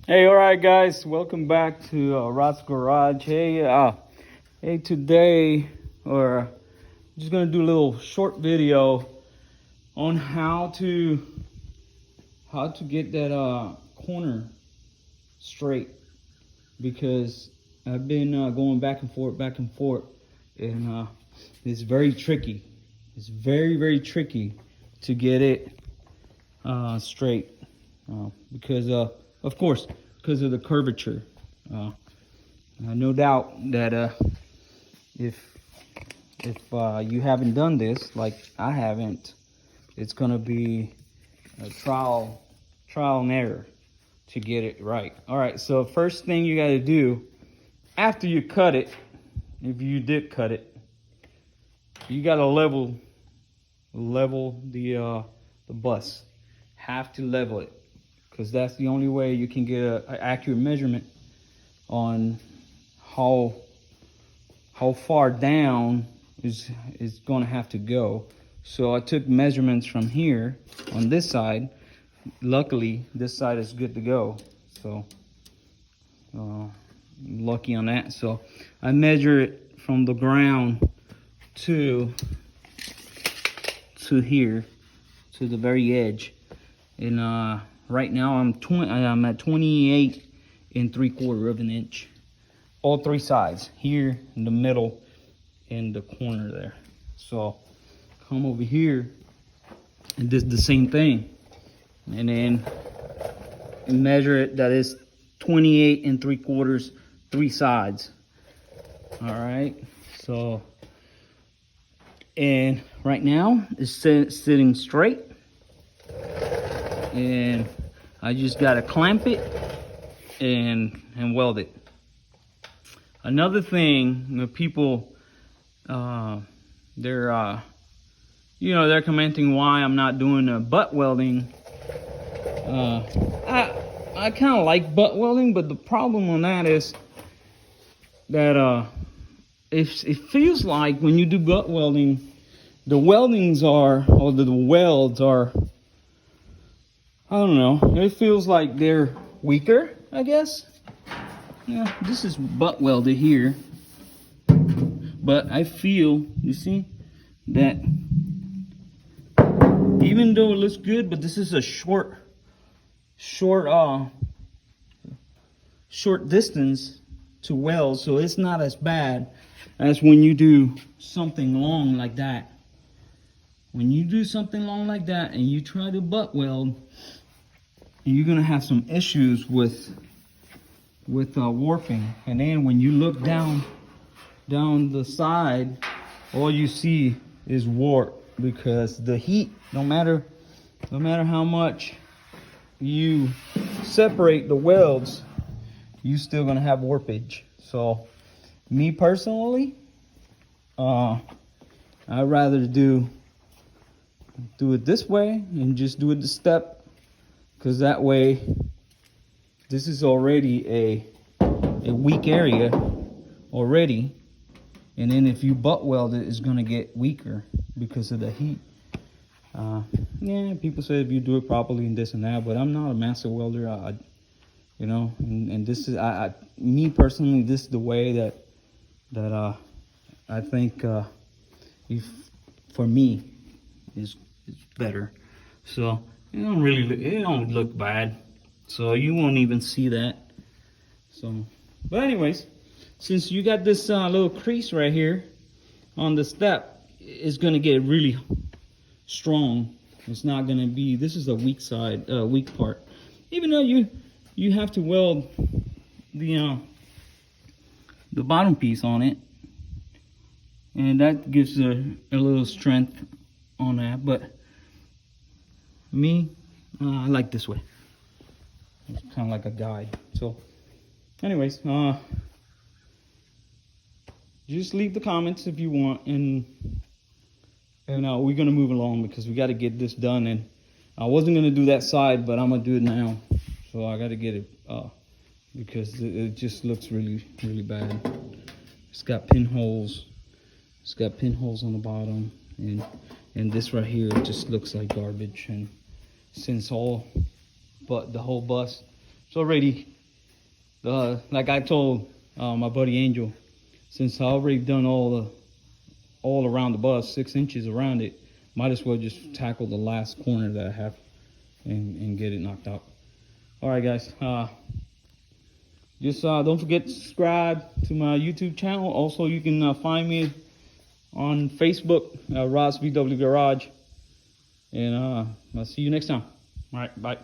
Hey, all right, guys, welcome back to Rod's Garage. Hey, today, I'm just gonna do a little short video on how to get that corner straight, because I've been going back and forth, and it's very tricky. It's very tricky to get it straight, because of course, because of the curvature. No doubt that if you haven't done this, like I haven't, it's gonna be a trial and error to get it right. All right, so first thing you got to do after you cut it, if you did cut it, you got to level the bus. Have to level it, because that's the only way you can get an accurate measurement on how far down is going to have to go. So I took measurements from here on this side. Luckily, this side is good to go. So lucky on that. So I measure it from the ground to here, to the very edge. And right now I'm at 28 3/4 of an inch. All three sides, here, in the middle, and the corner there. So come over here and do the same thing, and then measure it. That is 28 3/4, three sides. All right. So, and right now it's sitting straight, and I just gotta clamp it and weld it. Another thing, the people, they're commenting why I'm not doing butt welding. I kind of like butt welding, but the problem on that is that it feels like when you do butt welding, the welds are, I don't know, it feels like they're weaker, I guess. Yeah, this is butt welded here, but I feel, you see, that even though it looks good, but this is a short distance to weld, so it's not as bad as when you do something long like that. When you do something long like that and you try to butt weld, you're gonna have some issues with warping. And then when you look down the side, all you see is warp, because the heat, no matter how much you separate the welds, you still gonna have warpage. So me personally, I'd rather do it this way and just do it the step, because that way this is already a weak area already, and then if you butt weld it, it's gonna get weaker because of the heat. Yeah, people say if you do it properly and this and that, but I'm not a master welder. And this is me personally, this is the way that I think for me is better. So it don't look bad. So you won't even see that. So, but anyways, since you got this little crease right here on the step, it's gonna get really strong. It's not gonna be. This is a weak side, weak part. Even though you have to weld the bottom piece on it, and that gives a little strength on that. But me, I like this way. It's kind of like a guide. So anyways, just leave the comments if you want, and we're gonna move along because we got to get this done. And I wasn't gonna do that side, but I'm gonna do it now. So I got to get it because it just looks really bad. It's got pinholes. It's got pinholes on the bottom, and this right here, it just looks like garbage. And since the whole bus, it's already like I told my buddy Angel, since I already done all around the bus, 6 inches around it, might as well just tackle the last corner that I have and get it knocked out. All right, guys. Just don't forget to subscribe to my YouTube channel. Also, you can find me on Facebook, Rod's VW Garage. And I'll see you next time. All right, bye.